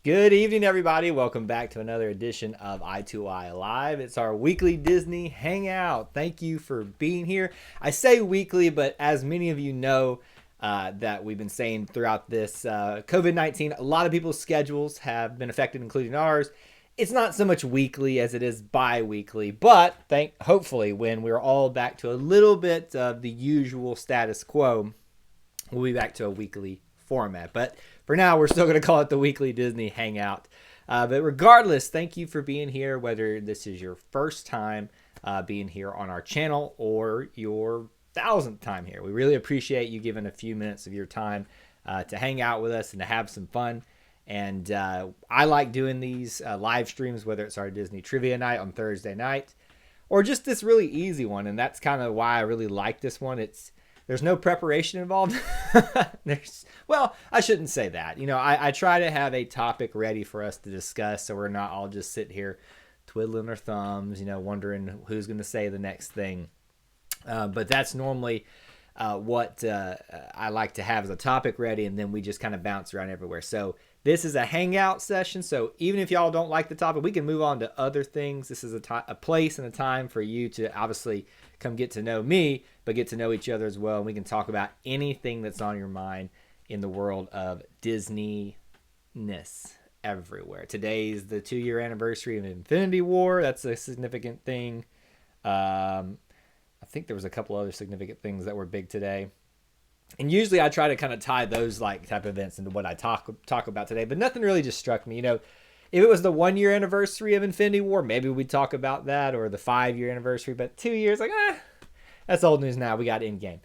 Good evening, everybody. Welcome back to another edition of I2I Live. It's our weekly Disney Hangout. Thank you for being here. I say weekly, but as many of you know that we've been saying throughout this COVID-19, a lot of people's schedules have been affected, including ours. It's not so much weekly as it is bi-weekly, but hopefully when we're all back to a little bit of the usual status quo, we'll be back to a weekly format. But for now, we're still going to call it the weekly Disney Hangout. But regardless, thank you for being here, whether this is your first time being here on our channel or your 1,000th time here. We really appreciate you giving a few minutes of your time to hang out with us and to have some fun. And I like doing these live streams, whether it's our Disney Trivia Night on Thursday night or just this really easy one. And that's kind of why I really like this one. There's no preparation involved. Well, I shouldn't say that. You know, I try to have a topic ready for us to discuss so we're not all just sitting here twiddling our thumbs, wondering who's going to say the next thing. But that's normally what I like to have as a topic ready, and then we just kind of bounce around everywhere. So this is a hangout session, so even if y'all don't like the topic, we can move on to other things. This is a place and a time for you to obviously come get to know me, but get to know each other as well, and we can talk about anything that's on your mind in the world of Disney-ness everywhere. Today's the 2-year anniversary of Infinity War. That's a significant thing. I think there was a couple other significant things that were big today. And usually I try to kind of tie those type of events into what I talk about today, but nothing really just struck me. If it was the 1-year anniversary of Infinity War, maybe we'd talk about that, or the 5-year anniversary, but 2 years, that's old news now. We got Endgame.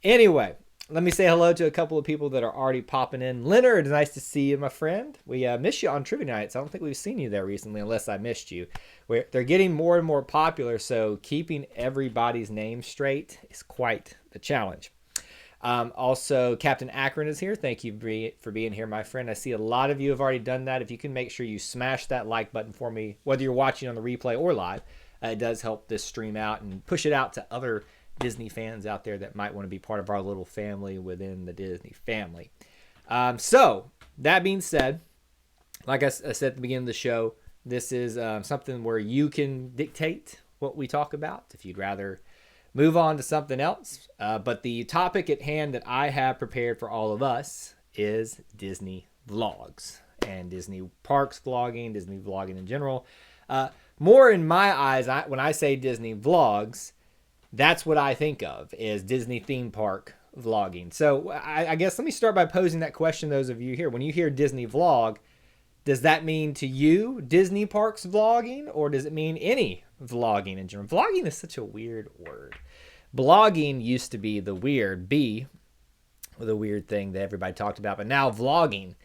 Anyway, let me say hello to a couple of people that are already popping in. Leonard, nice to see you, my friend. We miss you on Trivia Nights. I don't think we've seen you there recently, unless I missed you. They're getting more and more popular, so keeping everybody's name straight is quite the challenge. Also, Captain Akron is here. Thank you for being here, my friend. I see a lot of you have already done that. If you can make sure you smash that like button for me, whether you're watching on the replay or live, it does help this stream out and push it out to other Disney fans out there that might want to be part of our little family within the Disney family. So, that being said, like I said at the beginning of the show, this is something where you can dictate what we talk about if you'd rather move on to something else. But the topic at hand that I have prepared for all of us is Disney vlogs and Disney parks vlogging, Disney vlogging in general. More in my eyes, when I say Disney vlogs, that's what I think of is Disney theme park vlogging. So I guess let me start by posing that question to those of you here. When you hear Disney vlog, does that mean to you Disney parks vlogging, or does it mean any vlogging in general? Vlogging is such a weird word. Blogging used to be the weird thing that everybody talked about, but now vlogging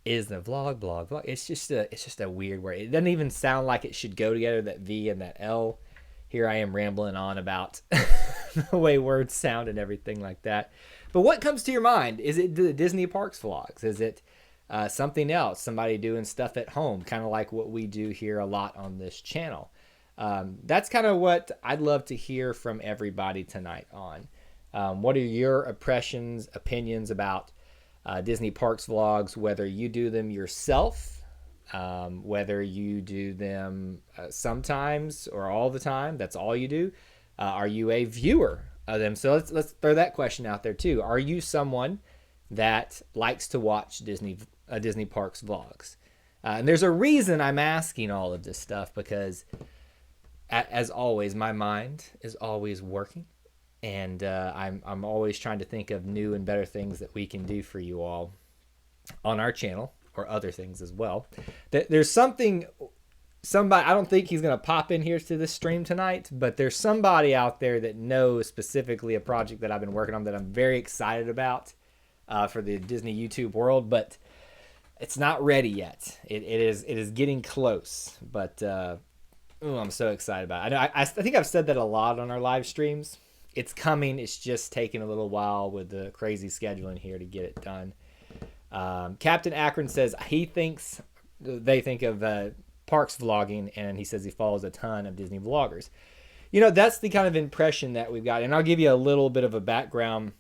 is the vlog. It's just a weird word. It doesn't even sound like it should go together, that V and that L. Here I am rambling on about the way words sound and everything like that. But what comes to your mind? Is it the Disney parks vlogs? Is it something else? Somebody doing stuff at home, kind of like what we do here a lot on this channel. That's kind of what I'd love to hear from everybody tonight on. What are your impressions, opinions about Disney parks vlogs, whether you do them yourself, whether you do them sometimes or all the time, that's all you do. Are you a viewer of them? So let's throw that question out there too. Are you someone that likes to watch Disney parks vlogs? And there's a reason I'm asking all of this stuff, because as always, my mind is always working, and I'm always trying to think of new and better things that we can do for you all on our channel, or other things as well. There's somebody, I don't think he's going to pop in here to this stream tonight, but there's somebody out there that knows specifically a project that I've been working on that I'm very excited about for the Disney YouTube world, but it's not ready yet. It is getting close, but I'm so excited about it. I think I've said that a lot on our live streams. It's coming. It's just taking a little while with the crazy scheduling here to get it done. Captain Akron says they think of parks vlogging, and he says he follows a ton of Disney vloggers. That's the kind of impression that we've got. And I'll give you a little bit of a background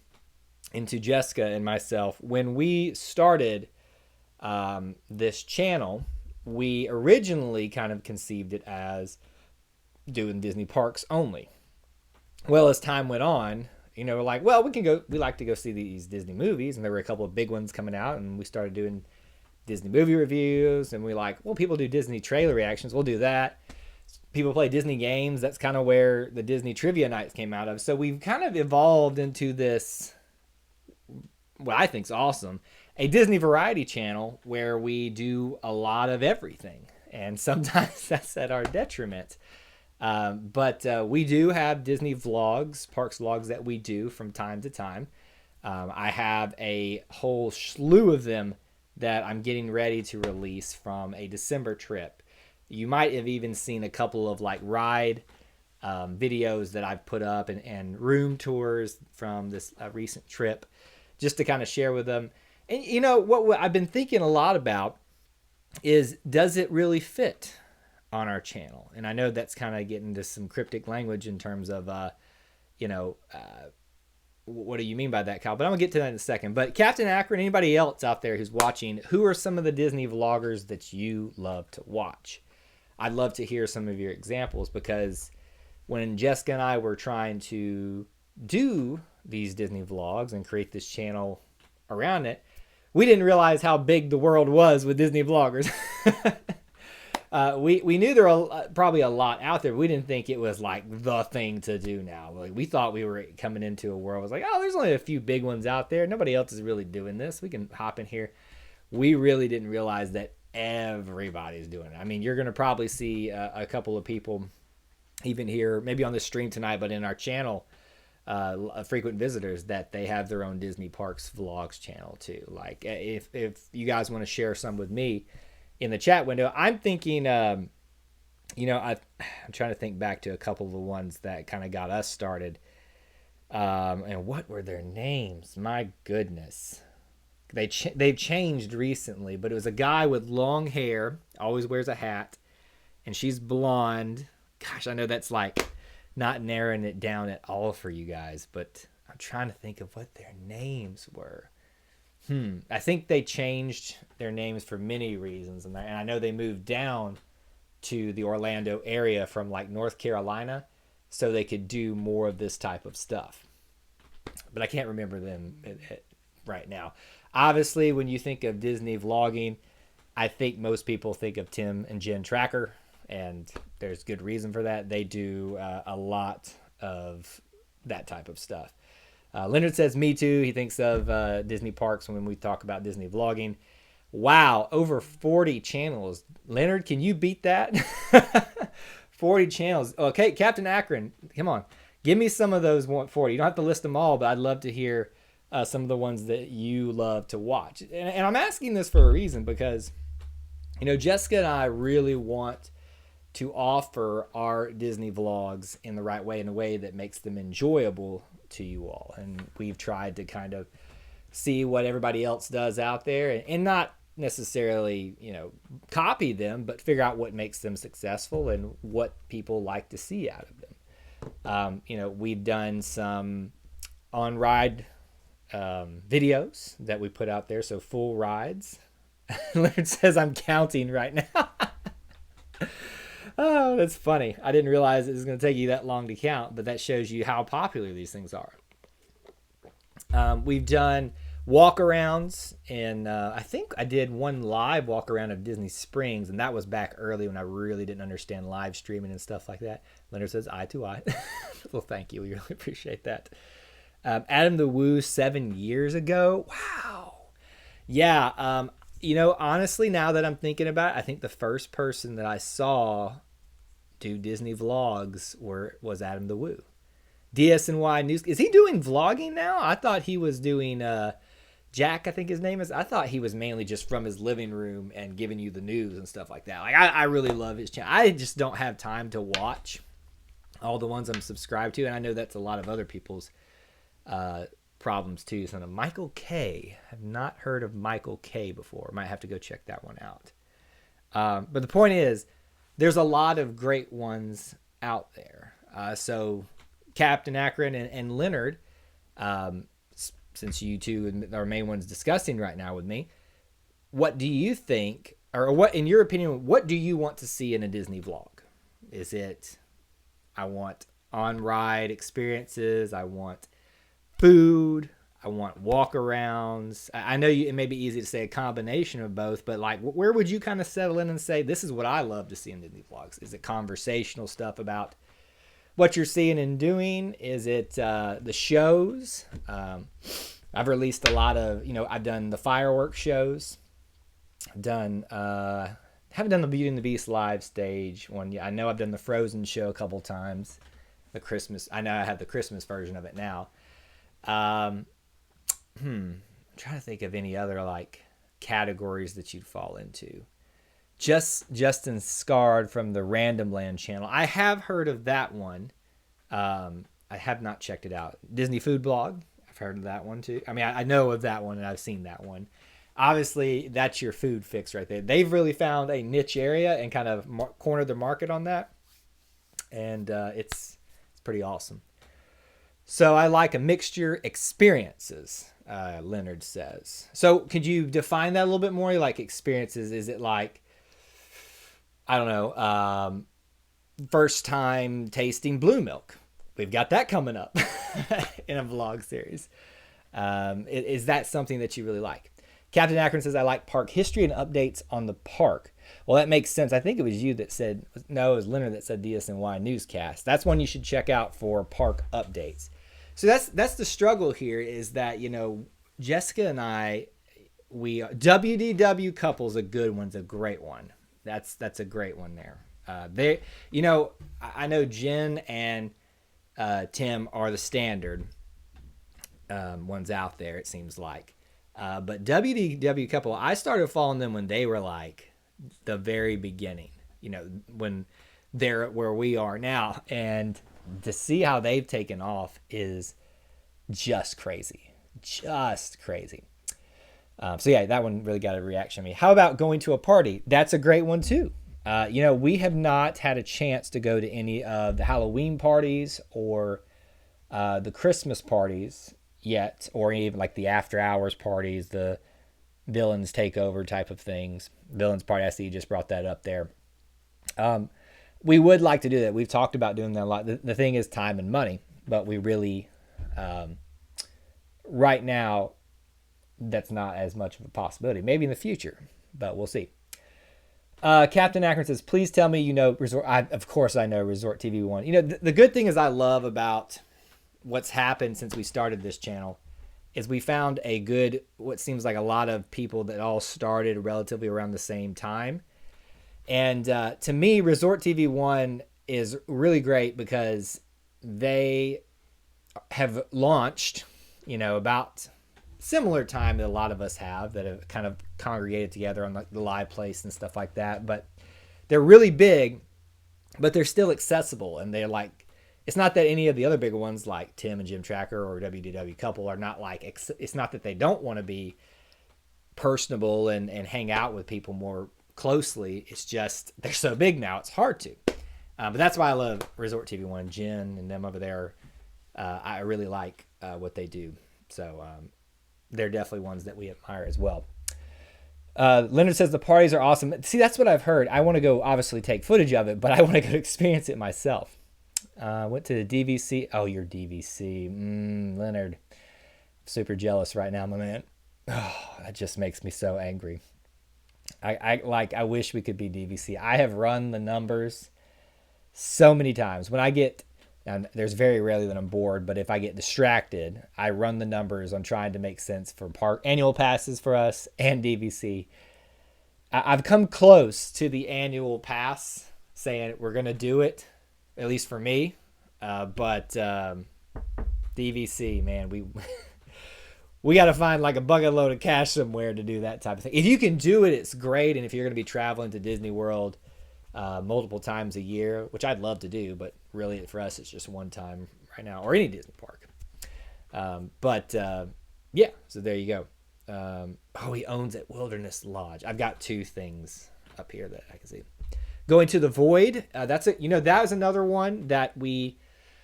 into Jessica and myself. When we started this channel, we originally kind of conceived it as doing Disney parks only. Well, as time went on, we're like, well, we like to go see these Disney movies, and there were a couple of big ones coming out, and we started doing Disney movie reviews, and we like, well, people do Disney trailer reactions, we'll do that. People play Disney games, that's kind of where the Disney trivia nights came out of. So we've kind of evolved into this, what I think is awesome, a Disney variety channel where we do a lot of everything, and sometimes that's at our detriment. But we do have Disney vlogs, parks vlogs that we do from time to time. I have a whole slew of them that I'm getting ready to release from a December trip. You might have even seen a couple of like ride videos that I've put up and room tours from this recent trip, just to kind of share with them. And what I've been thinking a lot about is, does it really fit on our channel? And I know that's kind of getting to some cryptic language in terms of, what do you mean by that, Kyle? But I'm gonna get to that in a second. But Captain Akron, anybody else out there who's watching, who are some of the Disney vloggers that you love to watch? I'd love to hear some of your examples, because when Jessica and I were trying to do these Disney vlogs and create this channel around it, we didn't realize how big the world was with Disney vloggers. We knew there were probably a lot out there. But we didn't think it was like the thing to do now. Like, we thought we were coming into a world. It was like, oh, there's only a few big ones out there. Nobody else is really doing this. We can hop in here. We really didn't realize that everybody's doing it. I mean, you're going to probably see a couple of people even here, maybe on the stream tonight, but in our channel, frequent visitors, that they have their own Disney Parks vlogs channel too. Like, if you guys want to share some with me in the chat window, I'm thinking, I'm trying to think back to a couple of the ones that kind of got us started. And what were their names? My goodness. They've changed recently, but it was a guy with long hair, always wears a hat, and she's blonde. Gosh, I know that's like not narrowing it down at all for you guys, but I'm trying to think of what their names were. I think they changed their names for many reasons, and I know they moved down to the Orlando area from like North Carolina so they could do more of this type of stuff. But I can't remember them right now. Obviously, when you think of Disney vlogging, I think most people think of Tim and Jen Tracker, and there's good reason for that. They do a lot of that type of stuff. Leonard says, me too. He thinks of Disney parks when we talk about Disney vlogging. Wow, over 40 channels. Leonard, can you beat that? 40 channels. Okay, Captain Akron, come on. Give me some of those 40. You don't have to list them all, but I'd love to hear some of the ones that you love to watch. And I'm asking this for a reason, because, Jessica and I really want to offer our Disney vlogs in the right way, in a way that makes them enjoyable to you all. And we've tried to kind of see what everybody else does out there, and not necessarily, copy them, but figure out what makes them successful and what people like to see out of them. We've done some on-ride videos that we put out there, so full rides. Leonard says, I'm counting right now. Oh, that's funny. I didn't realize it was going to take you that long to count, but that shows you how popular these things are. We've done walk-arounds, and I think I did one live walk-around of Disney Springs, and that was back early when I really didn't understand live streaming and stuff like that. Leonard says, eye to eye. Well, thank you. We really appreciate that. Adam the Woo 7 years ago. Wow. Yeah. Honestly, now that I'm thinking about it, I think the first person that I saw do Disney vlogs was Adam the Woo. DSNY News. Is he doing vlogging now? I thought he was doing Jack, I think his name is. I thought he was mainly just from his living room and giving you the news and stuff like that. Like, I really love his channel. I just don't have time to watch all the ones I'm subscribed to, and I know that's a lot of other people's problems too. So Michael K. I've not heard of Michael K before. Might have to go check that one out. But the point is, there's a lot of great ones out there. So Captain Akron and Leonard, since you two are main ones discussing right now with me, what do you think, or what, in your opinion, what do you want to see in a Disney vlog? Is it, I want on-ride experiences, I want food, I want walk-arounds. I know it may be easy to say a combination of both, but like, where would you kind of settle in and say, this is what I love to see in Disney vlogs? Is it conversational stuff about what you're seeing and doing? Is it the shows? I've released a lot of, I've done the fireworks shows. I've done, haven't done the Beauty and the Beast live stage one yet. I know I've done the Frozen show a couple times. The Christmas, I know I have the Christmas version of it now. I'm trying to think of any other like categories that you'd fall into. Justin Scarred from the Random Land channel. I have heard of that one. I have not checked it out. Disney Food Blog. I've heard of that one too. I mean, I know of that one and I've seen that one. Obviously, that's your food fix right there. They've really found a niche area and kind of cornered the market on that. And it's pretty awesome. So I like a mixture experiences, Leonard says. So could you define that a little bit more? Like experiences, is it like, I don't know, first time tasting blue milk? We've got that coming up in a vlog series. Is that something that you really like? Captain Akron says, I like park history and updates on the park. Well, that makes sense. I think it was you that said, no, it was Leonard that said DSNY newscast. That's one you should check out for park updates. So that's the struggle here, is that, Jessica and I, WDW couple's a good one's a great one. That's a great one there. I know Jen and Tim are the standard ones out there, it seems like. But WDW couple, I started following them when they were like the very beginning, when they're where we are now. And to see how they've taken off is just crazy. Just crazy. So yeah, that one really got a reaction to me. How about going to a party? That's a great one too. We have not had a chance to go to any of the Halloween parties or the Christmas parties yet, or even like the after hours parties, the villains takeover type of things. Villains party, I see you just brought that up there. We would like to do that. We've talked about doing that a lot. The thing is time and money, but we really, right now, that's not as much of a possibility. Maybe in the future, but we'll see. Captain Akron says, please tell me Resort. Of course I know Resort TV 1. The good thing is I love about what's happened since we started this channel is we found what seems like a lot of people that all started relatively around the same time. And to me, Resort TV 1 is really great because they have launched, about similar time that a lot of us have that have kind of congregated together on like the live place and stuff like that. But they're really big, but they're still accessible. And they're like, it's not that any of the other bigger ones like Tim and Jim Tracker or WDW Couple are not like, it's not that they don't want to be personable and hang out with people more closely. It's just, they're so big now, it's hard to. But that's why I love Resort TV 1. Jen and them over there, I really like what they do. So they're definitely ones that we admire as well. Leonard says the parties are awesome. See, that's what I've heard. I want to go obviously take footage of it, but I want to go experience it myself. Went to the DVC. Oh, you're DVC. Leonard. Super jealous right now, my man. Oh, that just makes me so angry. I wish we could be DVC. I have run the numbers so many times. When I get, and there's very rarely that I'm bored, but if I get distracted, I run the numbers on trying to make sense for park annual passes for us and DVC. I've come close to the annual pass saying we're going to do it, at least for me. But DVC, man, we got to find like a bucket load of cash somewhere to do that type of thing. If you can do it, it's great. And if you're going to be traveling to Disney World multiple times a year, which I'd love to do, but really for us, it's just one time right now, or any Disney park. Yeah, so there you go. He owns at Wilderness Lodge. I've got two things up here that I can see. Going to the Void. That's it. That was another one that we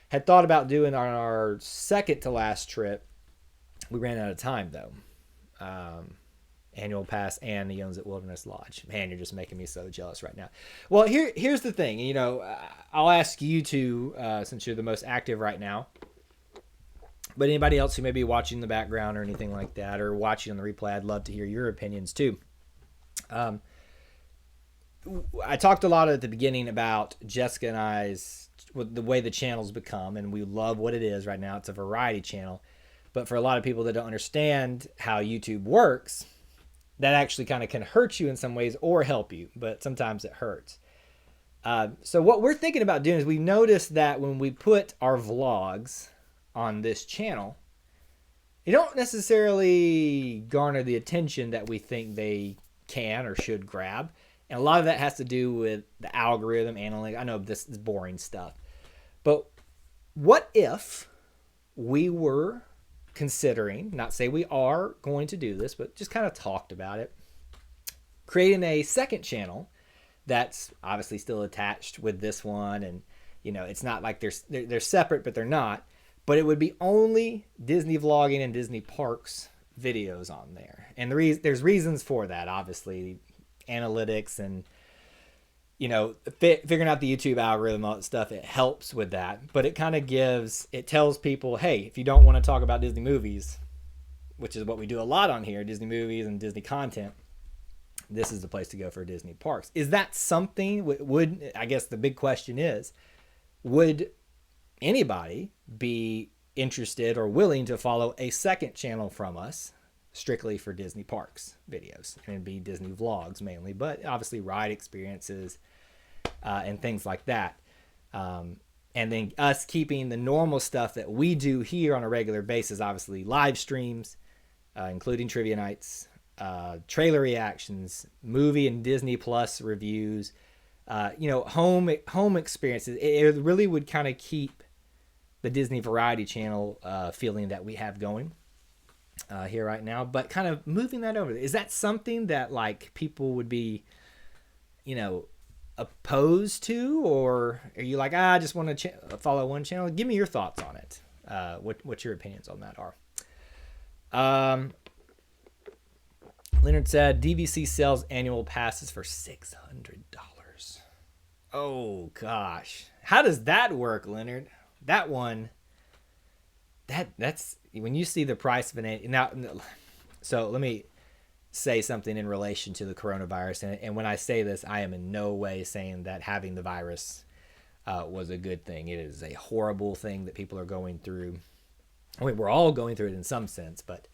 had thought about doing on our second to last trip. We ran out of time though. annual pass, and he owns at Wilderness Lodge. Man, you're just making me so jealous right now. Well, here's the thing. I'll ask you to, since you're the most active right now, but anybody else who may be watching in the background or anything like that, or watching on the replay, I'd love to hear your opinions too. I talked a lot at the beginning about Jessica and I's, the way the channel's become, and we love what it is right now. It's a variety channel. But for a lot of people that don't understand how YouTube works, that actually kind of can hurt you in some ways or help you, but sometimes it hurts. So what we're thinking about doing is we noticed that when we put our vlogs on this channel, they don't necessarily garner the attention that we think they can or should grab. And a lot of that has to do with the algorithm, analytics. I know this is boring stuff. But what if we were considering, not say we are going to do this, but just kind of talked about it, creating a second channel that's obviously still attached with this one, and it's not like they're separate, but they're not. But it would be only Disney vlogging and Disney parks videos on there, and there's reasons for that. Obviously, analytics and figuring out the YouTube algorithm, all that stuff, it helps with that. But it kind of tells people, hey, if you don't want to talk about Disney movies, which is what we do a lot on here, Disney movies and Disney content, this is the place to go for Disney parks. Is that something, I guess the big question is, would anybody be interested or willing to follow a second channel from us strictly for Disney parks videos? And it'd be Disney vlogs mainly, but obviously ride experiences and things like that. And then us keeping the normal stuff that we do here on a regular basis, obviously live streams, including trivia nights, trailer reactions, movie and Disney Plus reviews, home experiences. It really would kind of keep the Disney Variety Channel feeling that we have going here right now, but kind of moving that over. Is that something that like people would be, opposed to, or are you like, I just want to follow one channel? Give me your thoughts on it. What your opinions on that are. Leonard said DVC sells annual passes for $600. Oh gosh, how does that work, Leonard? That one, that's when you see the price of an now. So let me say something in relation to the coronavirus, and when I say this, I am in no way saying that having the virus was a good thing. It is a horrible thing that people are going through. I mean, we're all going through it in some sense, but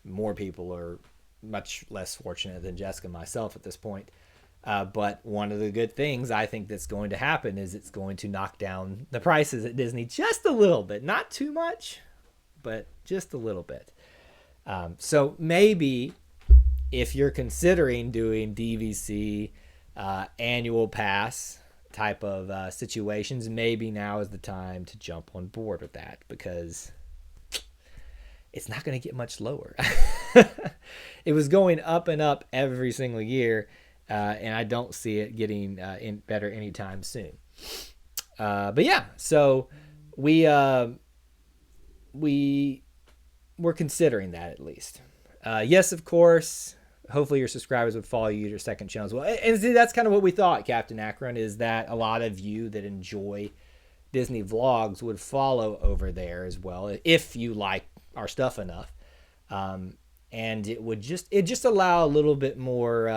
more people are much less fortunate than Jessica and myself at this point. But one of the good things I think that's going to happen is it's going to knock down the prices at Disney just a little bit, not too much, but just a little bit. So maybe if you're considering doing DVC annual pass type of situations, maybe now is the time to jump on board with that, because it's not going to get much lower. It was going up and up every single year, and I don't see it getting better anytime soon. But yeah, so we're considering that at least. Yes, of course. Hopefully your subscribers would follow you to your second channel as well. And see, that's kind of what we thought, Captain Akron, is that a lot of you that enjoy Disney vlogs would follow over there as well, if you like our stuff enough. And it would just allow a little bit more,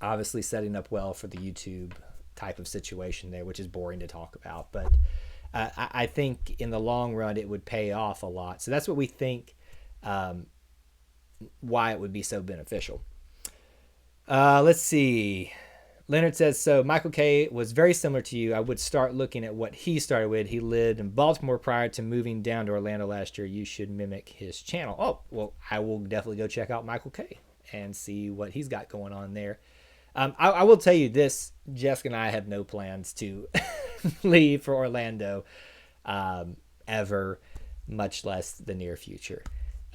obviously setting up well for the YouTube type of situation there, which is boring to talk about. But I think in the long run, it would pay off a lot. So that's what we think, why it would be so beneficial. Let's see. Leonard says, so Michael K was very similar to you. I would start looking at what he started with. He lived in Baltimore prior to moving down to Orlando last year. You should mimic his channel. Oh, well, I will definitely go check out Michael K and see what he's got going on there. I will tell you this, Jessica and I have no plans to leave for Orlando ever, much less the near future.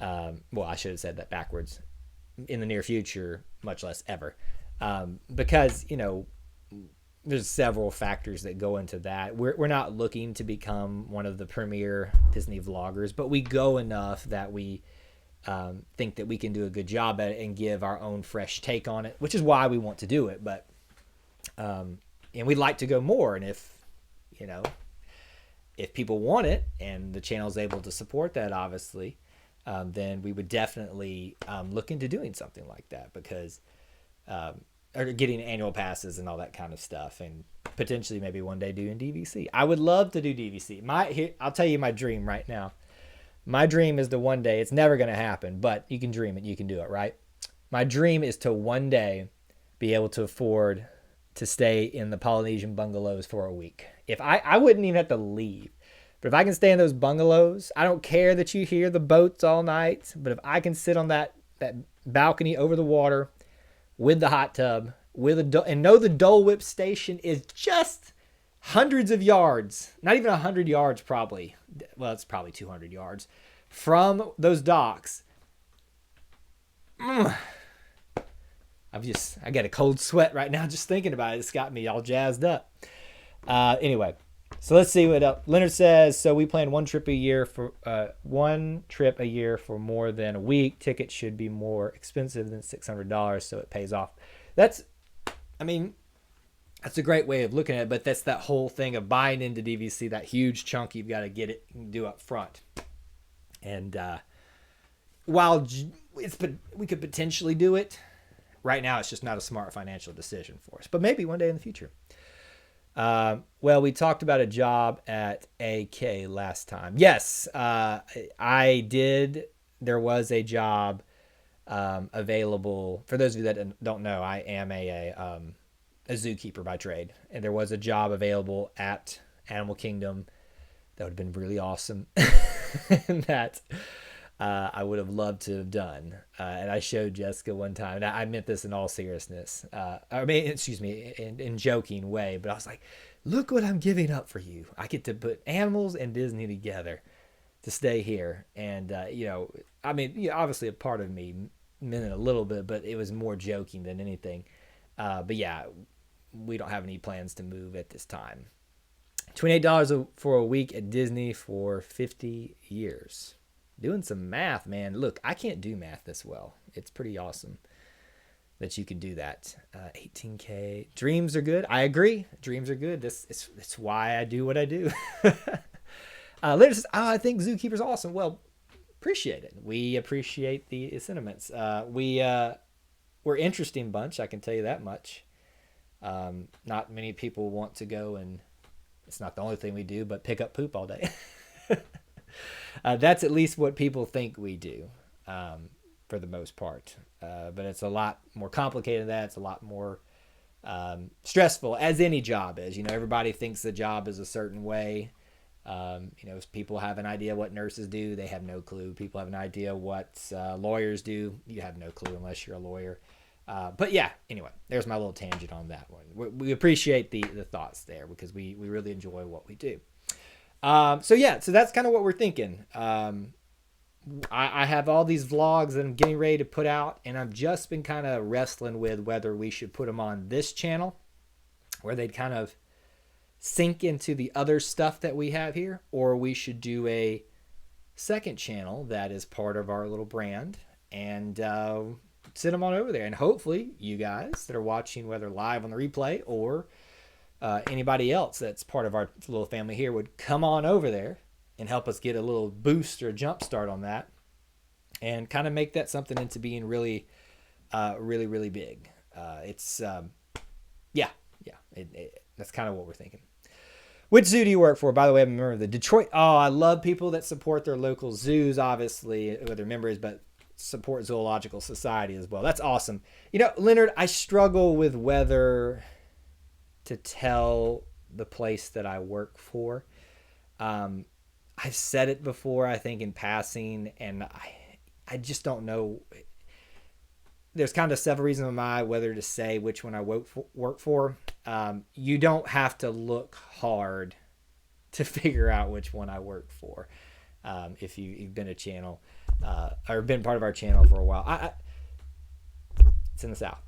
Well, I should have said that backwards. In the near future, much less ever. Because, there's several factors that go into that. We're not looking to become one of the premier Disney vloggers, but we go enough that we think that we can do a good job at it and give our own fresh take on it, which is why we want to do it. But and we'd like to go more. And if people want it and the channel is able to support that, obviously, then we would definitely look into doing something like that, because or getting annual passes and all that kind of stuff, and potentially maybe one day doing DVC. I would love to do DVC. I'll tell you my dream right now. My dream is to one day, it's never going to happen, but you can dream it, you can do it, right? My dream is to one day be able to afford to stay in the Polynesian bungalows for a week. If I wouldn't even have to leave, but if I can stay in those bungalows, I don't care that you hear the boats all night, but if I can sit on that balcony over the water with the hot tub, and know the Dole Whip station is just hundreds of yards, not even 100 yards probably. Well, it's probably 200 yards from those docks. I got a cold sweat right now just thinking about it. It's got me all jazzed up. Anyway, so let's see what else. Leonard says, so we plan one trip a year for more than a week. Tickets should be more expensive than $600, so it pays off. That's a great way of looking at it, but that's that whole thing of buying into DVC, that huge chunk you've got to get it and do up front. And while we could potentially do it, right now it's just not a smart financial decision for us, but maybe one day in the future. Well, we talked about a job at AK last time. Yes, I did. There was a job available. For those of you that don't know, I am a zookeeper by trade, and there was a job available at Animal Kingdom that would have been really awesome and that I would have loved to have done. And I showed Jessica one time, and I meant this in all seriousness. In joking way, but I was like, look what I'm giving up for you. I get to put animals and Disney together to stay here. And, obviously a part of me meant it a little bit, but it was more joking than anything. But yeah, we don't have any plans to move at this time. $28 for a week at Disney for 50 years. Doing some math, man. Look, I can't do math this well. It's pretty awesome that you can do that. 18K. Dreams are good. I agree. Dreams are good. It's why I do what I do. Later says, I think Zookeeper's awesome. Well, appreciate it. We appreciate the sentiments. We're interesting bunch, I can tell you that much. Not many people want to go, and it's not the only thing we do, but pick up poop all day. That's at least what people think we do, for the most part. But it's a lot more complicated than that. It's a lot more stressful, as any job is. Everybody thinks the job is a certain way. People have an idea what nurses do. They have no clue. People have an idea what lawyers do. You have no clue unless you're a lawyer. But yeah, anyway, there's my little tangent on that one. We appreciate the thoughts there, because we really enjoy what we do. So that's kind of what we're thinking. I have all these vlogs that I'm getting ready to put out, and I've just been kind of wrestling with whether we should put them on this channel, where they'd kind of sync into the other stuff that we have here, or we should do a second channel that is part of our little brand, and sit them on over there. And hopefully you guys that are watching, whether live on the replay or anybody else that's part of our little family here, would come on over there and help us get a little boost or jump start on that, and kind of make that something into being really, really, really big. That's kind of what we're thinking. Which zoo do you work for? By the way, I'm a member of the Detroit. Oh, I love people that support their local zoos, obviously, whether they're members, but support Zoological Society as well. That's awesome. Leonard, I struggle with whether to tell the place that I work for. I've said it before, I think, in passing, and I just don't know. There's kind of several reasons on my whether to say which one I work for. You don't have to look hard to figure out which one I work for. If you've been a channel or been part of our channel for a while. It's in the South.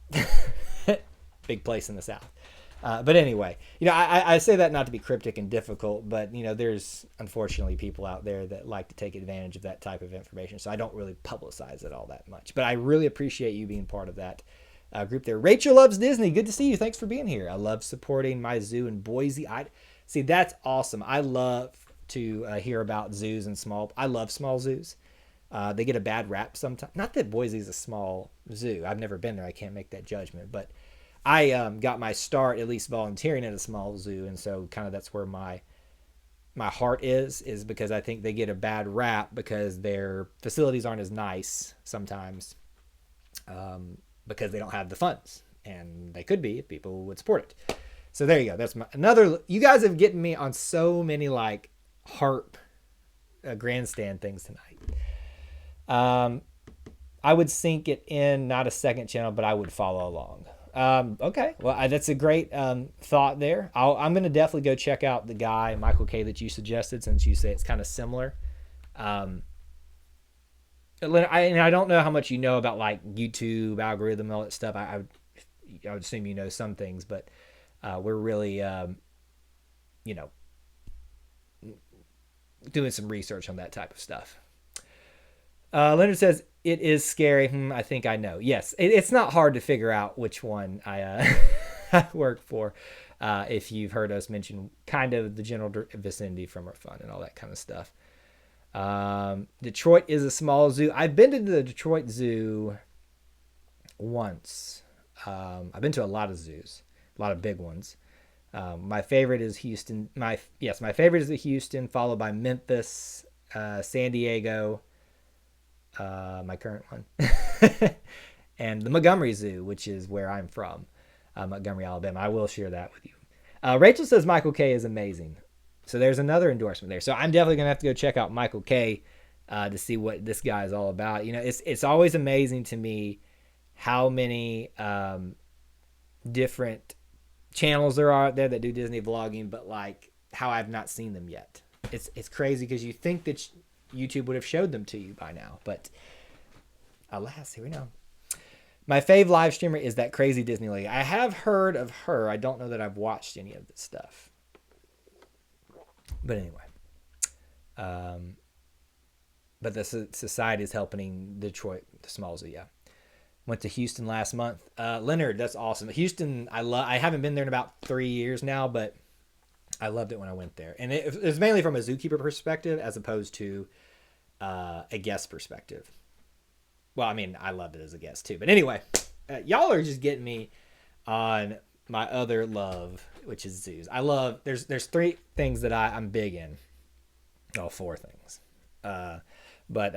Big place in the South. But anyway, I say that not to be cryptic and difficult, but there's unfortunately people out there that like to take advantage of that type of information. So I don't really publicize it all that much. But I really appreciate you being part of that group there. Rachel loves Disney. Good to see you. Thanks for being here. I love supporting my zoo in Boise. I see that's awesome. I love to hear about zoos and I love small zoos. They get a bad rap sometimes. Not that Boise is a small zoo. I've never been there. I can't make that judgment, but I got my start at least volunteering at a small zoo, and so kind of that's where my heart is because I think they get a bad rap because their facilities aren't as nice sometimes because they don't have the funds, and they could be if people would support it. So there you go. That's another. You guys have gotten me on so many like harp grandstand things tonight. I would sync it in, not a second channel, but I would follow along. Okay, well, that's a great thought there. I'm going to definitely go check out the guy, Michael K, that you suggested, since you say it's kind of similar. I don't know how much you know about like YouTube algorithm and all that stuff. I would assume you know some things, but we're really, doing some research on that type of stuff. Leonard says, it is scary. I think I know. Yes, it's not hard to figure out which one I work for. If you've heard us mention kind of the general vicinity from our fund and all that kind of stuff. Detroit is a small zoo. I've been to the Detroit Zoo once. I've been to a lot of zoos, a lot of big ones. My favorite is Houston. My favorite is the Houston, followed by Memphis, San Diego. My current one, and the Montgomery Zoo, which is where I'm from, Montgomery, Alabama. I will share that with you. Rachel says Michael K is amazing. So there's another endorsement there. So I'm definitely going to have to go check out Michael K to see what this guy is all about. It's always amazing to me how many different channels there are out there that do Disney vlogging, but like how I've not seen them yet. It's crazy because you think that YouTube would have showed them to you by now, but alas, here we know. My fave live streamer is that crazy Disney lady. I have heard of her. I don't know that I've watched any of this stuff. But anyway, but the society is helping Detroit, the small zoo. Yeah, went to Houston last month. Leonard, that's awesome. Houston, I haven't been there in about 3 years now, but I loved it when I went there, and it was mainly from a zookeeper perspective as opposed to a guest perspective. Well, I mean, I loved it as a guest too, but anyway, y'all are just getting me on my other love, which is zoos. I love. There's 3 things that I'm big in. Oh, 4 things, but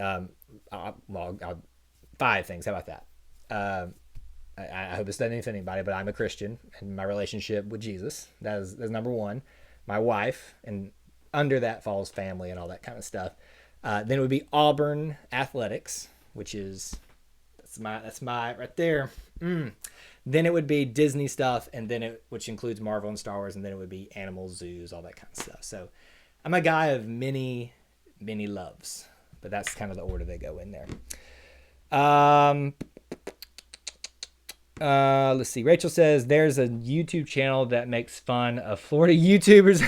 5 things. How about that? I hope it's not anything anybody, but I'm a Christian, and my relationship with Jesus that's number 1. My wife, and under that falls family and all that kind of stuff. Then it would be Auburn athletics, which is that's my right there. Then it would be Disney stuff, and then which includes Marvel and Star Wars, and then it would be animals, zoos, all that kind of stuff. So I'm a guy of many loves, but that's kind of the order they go in there. Let's see. Rachel says there's a YouTube channel that makes fun of Florida YouTubers.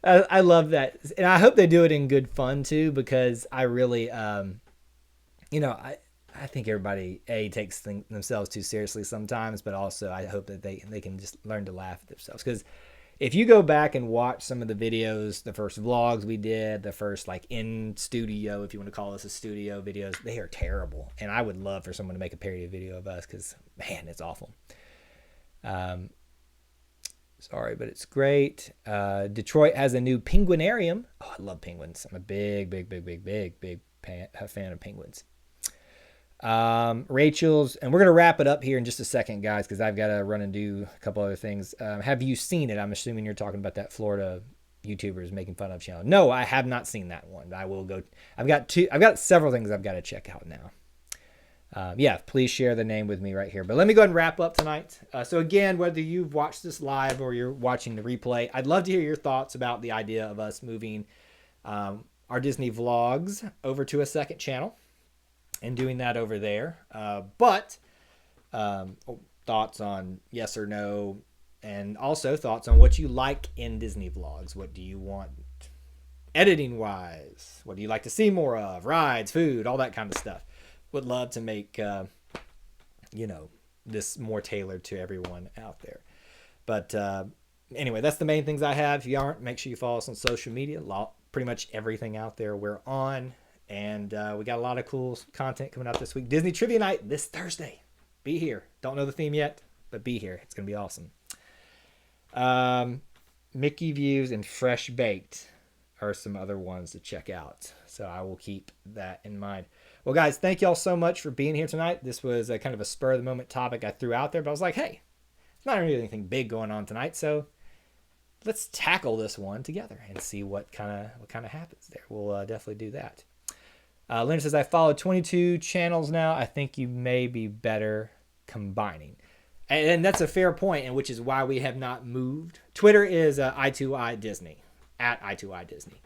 I love that, and I hope they do it in good fun too, because I really, I think everybody takes themselves too seriously sometimes, but also I hope that they can just learn to laugh at themselves. Because if you go back and watch some of the videos, the first vlogs we did, the first like in studio, if you want to call this a studio videos, they are terrible. And I would love for someone to make a parody video of us, because man, it's awful. Sorry, but it's great. Detroit has a new penguinarium. Oh, I love penguins. I'm a big fan of penguins. Rachel's, and we're going to wrap it up here in just a second, guys, because I've got to run and do a couple other things. Have you seen it? I'm assuming you're talking about that Florida YouTubers making fun of channel. No, I have not seen that one. I will go. I've got several things I've got to check out now. Please share the name with me right here. But let me go ahead and wrap up tonight. So again, whether you've watched this live or you're watching the replay, I'd love to hear your thoughts about the idea of us moving our Disney vlogs over to a second channel and doing that over there. thoughts on yes or no, and also thoughts on what you like in Disney vlogs. What do you want editing wise? What do you like to see more of? Rides, food, all that kind of stuff. Would love to make, this more tailored to everyone out there. But anyway, that's the main things I have. If you aren't, make sure you follow us on social media. Pretty much everything out there we're on. And we got a lot of cool content coming out this week. Disney Trivia Night this Thursday. Be here. Don't know the theme yet, but be here. It's going to be awesome. Mickey Views and Fresh Baked are some other ones to check out. So I will keep that in mind. Well, guys, thank y'all so much for being here tonight. This was a kind of a spur of the moment topic I threw out there, but I was like, hey, it's not really anything big going on tonight, so let's tackle this one together and see what kind of happens there. We'll definitely do that. Leonard says, I follow 22 channels now. I think you may be better combining. And that's a fair point, and which is why we have not moved. Twitter is I2I Disney, at I2I Disney.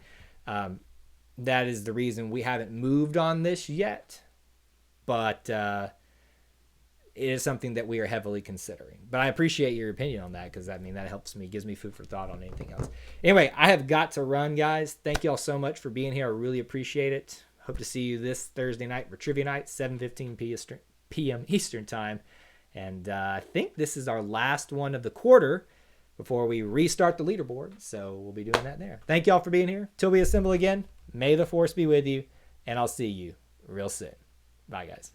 That is the reason we haven't moved on this yet, but it is something that we are heavily considering. But I appreciate your opinion on that, because that helps me, gives me food for thought on anything else. Anyway, I have got to run, guys. Thank you all so much for being here. I really appreciate it. Hope to see you this Thursday night for Trivia Night, 7:15 p.m. Eastern Time. And I think this is our last one of the quarter before we restart the leaderboard. So we'll be doing that there. Thank y'all for being here. Till we assemble again, may the force be with you, and I'll see you real soon. Bye, guys.